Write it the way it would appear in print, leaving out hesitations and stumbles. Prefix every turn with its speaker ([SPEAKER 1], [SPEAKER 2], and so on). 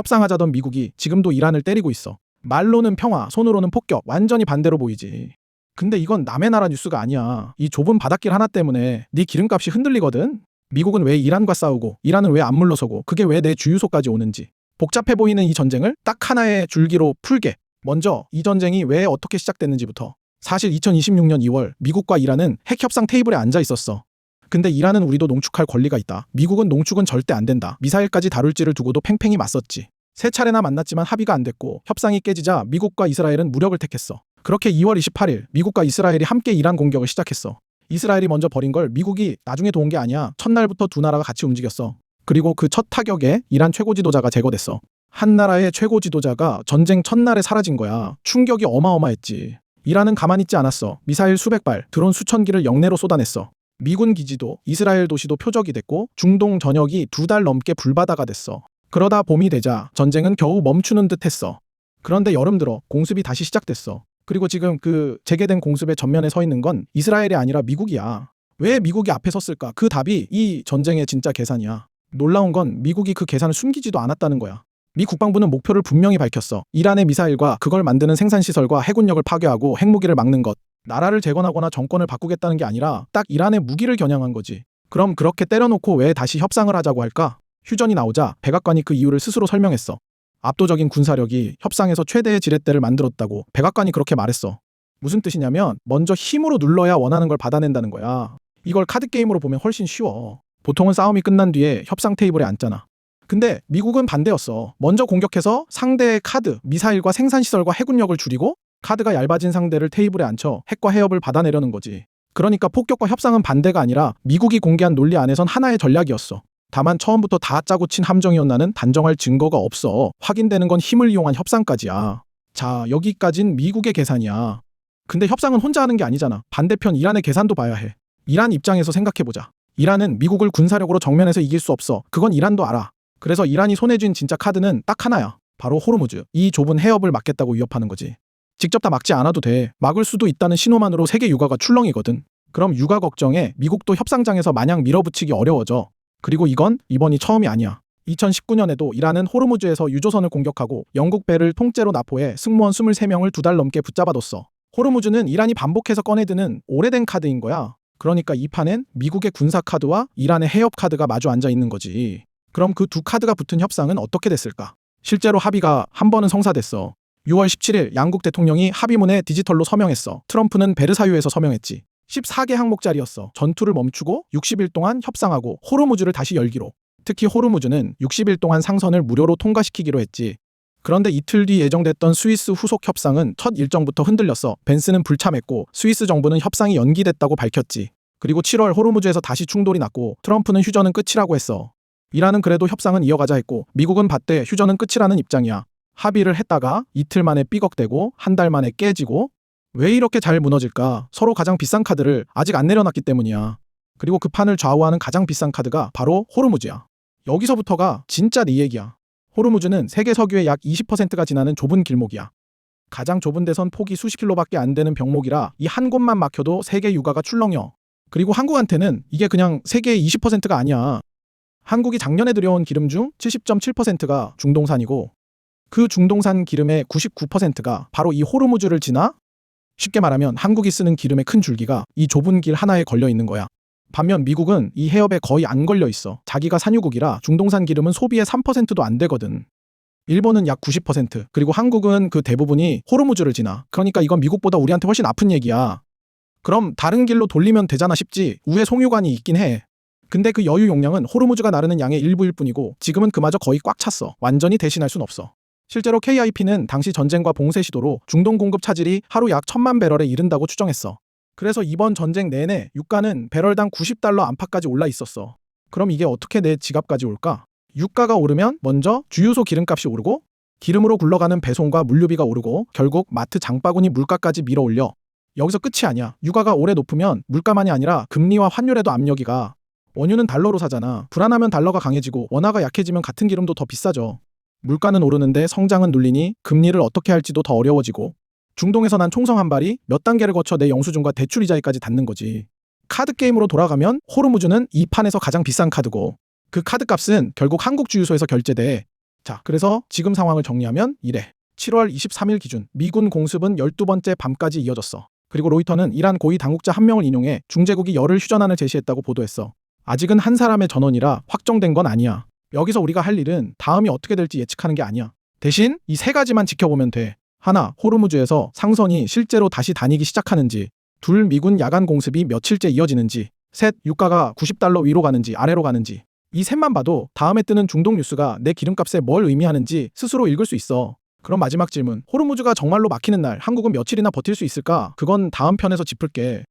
[SPEAKER 1] 협상하자던 미국이 지금도 이란을 때리고 있어. 말로는 평화, 손으로는 폭격, 완전히 반대로 보이지. 근데 이건 남의 나라 뉴스가 아니야. 이 좁은 바닷길 하나 때문에 네 기름값이 흔들리거든. 미국은 왜 이란과 싸우고 이란은 왜 안 물러서고 그게 왜 내 주유소까지 오는지. 복잡해 보이는 이 전쟁을 딱 하나의 줄기로 풀게. 먼저 이 전쟁이 왜 어떻게 시작됐는지부터. 사실 2026년 2월 미국과 이란은 핵협상 테이블에 앉아 있었어. 근데 이란은 우리도 농축할 권리가 있다. 미국은 농축은 절대 안 된다. 미사일까지 다룰지를 두고도 팽팽히 맞섰지. 세 차례나 만났지만 합의가 안 됐고 협상이 깨지자 미국과 이스라엘은 무력을 택했어. 그렇게 2월 28일 미국과 이스라엘이 함께 이란 공격을 시작했어. 이스라엘이 먼저 벌인 걸 미국이 나중에 도운 게 아니야. 첫날부터 두 나라가 같이 움직였어. 그리고 그 첫 타격에 이란 최고 지도자가 제거됐어. 한 나라의 최고 지도자가 전쟁 첫날에 사라진 거야. 충격이 어마어마했지. 이란은 가만히 있지 않았어. 미사일 수백 발, 드론 수천 기를 영내로 쏟아냈어. 미군 기지도 이스라엘 도시도 표적이 됐고 중동 전역이 2달 넘게 불바다가 됐어. 그러다 봄이 되자 전쟁은 겨우 멈추는 듯 했어. 그런데 여름 들어 공습이 다시 시작됐어. 그리고 지금 그 재개된 공습의 전면에 서 있는 건 이스라엘이 아니라 미국이야. 왜 미국이 앞에 섰을까? 그 답이 이 전쟁의 진짜 계산이야. 놀라운 건 미국이 그 계산을 숨기지도 않았다는 거야. 미 국방부는 목표를 분명히 밝혔어. 이란의 미사일과 그걸 만드는 생산시설과 해군력을 파괴하고 핵무기를 막는 것. 나라를 재건하거나 정권을 바꾸겠다는 게 아니라 딱 이란의 무기를 겨냥한 거지. 그럼 그렇게 때려놓고 왜 다시 협상을 하자고 할까? 휴전이 나오자 백악관이 그 이유를 스스로 설명했어. 압도적인 군사력이 협상에서 최대의 지렛대를 만들었다고 백악관이 그렇게 말했어. 무슨 뜻이냐면 먼저 힘으로 눌러야 원하는 걸 받아낸다는 거야. 이걸 카드게임으로 보면 훨씬 쉬워. 보통은 싸움이 끝난 뒤에 협상 테이블에 앉잖아. 근데 미국은 반대였어. 먼저 공격해서 상대의 카드, 미사일과 생산시설과 해군력을 줄이고 카드가 얇아진 상대를 테이블에 앉혀 핵과 해협을 받아내려는 거지. 그러니까 폭격과 협상은 반대가 아니라 미국이 공개한 논리 안에선 하나의 전략이었어. 다만 처음부터 다 짜고 친 함정이었나는 단정할 증거가 없어. 확인되는 건 힘을 이용한 협상까지야. 자, 여기까진 미국의 계산이야. 근데 협상은 혼자 하는 게 아니잖아. 반대편 이란의 계산도 봐야 해. 이란 입장에서 생각해보자. 이란은 미국을 군사력으로 정면에서 이길 수 없어. 그건 이란도 알아. 그래서 이란이 손에 쥔 진짜 카드는 딱 하나야. 바로 호르무즈. 이 좁은 해협을 막겠다고 위협하는 거지. 직접 다 막지 않아도 돼. 막을 수도 있다는 신호만으로 세계 유가가 출렁이거든. 그럼 유가 걱정에 미국도 협상장에서 마냥 밀어붙이기 어려워져. 그리고 이건 이번이 처음이 아니야. 2019년에도 이란은 호르무즈에서 유조선을 공격하고 영국 배를 통째로 납포해 승무원 23명을 2달 넘게 붙잡아뒀어. 호르무즈는 이란이 반복해서 꺼내드는 오래된 카드인 거야. 그러니까 이 판엔 미국의 군사 카드와 이란의 해협 카드가 마주 앉아 있는 거지. 그럼 그 두 카드가 붙은 협상은 어떻게 됐을까? 실제로 합의가 한 번은 성사됐어. 6월 17일 양국 대통령이 합의문에 디지털로 서명했어. 트럼프는 베르사유에서 서명했지. 14개 항목짜리였어. 전투를 멈추고 60일 동안 협상하고 호르무즈를 다시 열기로. 특히 호르무즈는 60일 동안 상선을 무료로 통과시키기로 했지. 그런데 이틀 뒤 예정됐던 스위스 후속 협상은 첫 일정부터 흔들렸어. 벤스는 불참했고 스위스 정부는 협상이 연기됐다고 밝혔지. 그리고 7월 호르무즈에서 다시 충돌이 났고 트럼프는 휴전은 끝이라고 했어. 이란은 그래도 협상은 이어가자 했고 미국은 받되 휴전은 끝이라는 입장이야. 합의를 했다가 이틀 만에 삐걱대고 한 달 만에 깨지고. 왜 이렇게 잘 무너질까? 서로 가장 비싼 카드를 아직 안 내려놨기 때문이야. 그리고 그 판을 좌우하는 가장 비싼 카드가 바로 호르무즈야. 여기서부터가 진짜 네 얘기야. 호르무즈는 세계 석유의 약 20%가 지나는 좁은 길목이야. 가장 좁은 데선 폭이 수십 킬로밖에 안 되는 병목이라 이 한 곳만 막혀도 세계 유가가 출렁여. 그리고 한국한테는 이게 그냥 세계의 20%가 아니야. 한국이 작년에 들여온 기름 중 70.7%가 중동산이고 그 중동산 기름의 99%가 바로 이 호르무즈를 지나. 쉽게 말하면 한국이 쓰는 기름의 큰 줄기가 이 좁은 길 하나에 걸려 있는 거야. 반면 미국은 이 해협에 거의 안 걸려 있어. 자기가 산유국이라 중동산 기름은 소비의 3%도 안 되거든. 일본은 약 90%, 그리고 한국은 그 대부분이 호르무즈를 지나. 그러니까 이건 미국보다 우리한테 훨씬 아픈 얘기야. 그럼 다른 길로 돌리면 되잖아 싶지. 우회 송유관이 있긴 해. 근데 그 여유 용량은 호르무즈가 나르는 양의 일부일 뿐이고 지금은 그마저 거의 꽉 찼어. 완전히 대신할 순 없어. 실제로 KIP는 당시 전쟁과 봉쇄 시도로 중동 공급 차질이 하루 약 1000만 배럴에 이른다고 추정했어. 그래서 이번 전쟁 내내 유가는 배럴당 90달러 안팎까지 올라 있었어. 그럼 이게 어떻게 내 지갑까지 올까? 유가가 오르면 먼저 주유소 기름값이 오르고 기름으로 굴러가는 배송과 물류비가 오르고 결국 마트 장바구니 물가까지 밀어올려. 여기서 끝이 아니야. 유가가 오래 높으면 물가만이 아니라 금리와 환율에도 압력이 가. 원유는 달러로 사잖아. 불안하면 달러가 강해지고 원화가 약해지면 같은 기름도 더 비싸져. 물가는 오르는데 성장은 눌리니 금리를 어떻게 할지도 더 어려워지고 중동에서 난 총성 한 발이 몇 단계를 거쳐 내 영수증과 대출 이자에까지 닿는 거지. 카드 게임으로 돌아가면 호르무즈는 이 판에서 가장 비싼 카드고 그 카드 값은 결국 한국 주유소에서 결제돼. 자, 그래서 지금 상황을 정리하면 이래. 7월 23일 기준 미군 공습은 12번째 밤까지 이어졌어. 그리고 로이터는 이란 고위 당국자 한 명을 인용해 중재국이 열흘 휴전안을 제시했다고 보도했어. 아직은 한 사람의 전원이라 확정된 건 아니야. 여기서 우리가 할 일은 다음이 어떻게 될지 예측하는 게 아니야. 대신 이 세 가지만 지켜보면 돼. 하나, 호르무즈에서 상선이 실제로 다시 다니기 시작하는지. 둘, 미군 야간 공습이 며칠째 이어지는지. 셋, 유가가 $90 위로 가는지 아래로 가는지. 이 셋만 봐도 다음에 뜨는 중동 뉴스가 내 기름값에 뭘 의미하는지 스스로 읽을 수 있어. 그럼 마지막 질문. 호르무즈가 정말로 막히는 날 한국은 며칠이나 버틸 수 있을까? 그건 다음 편에서 짚을게.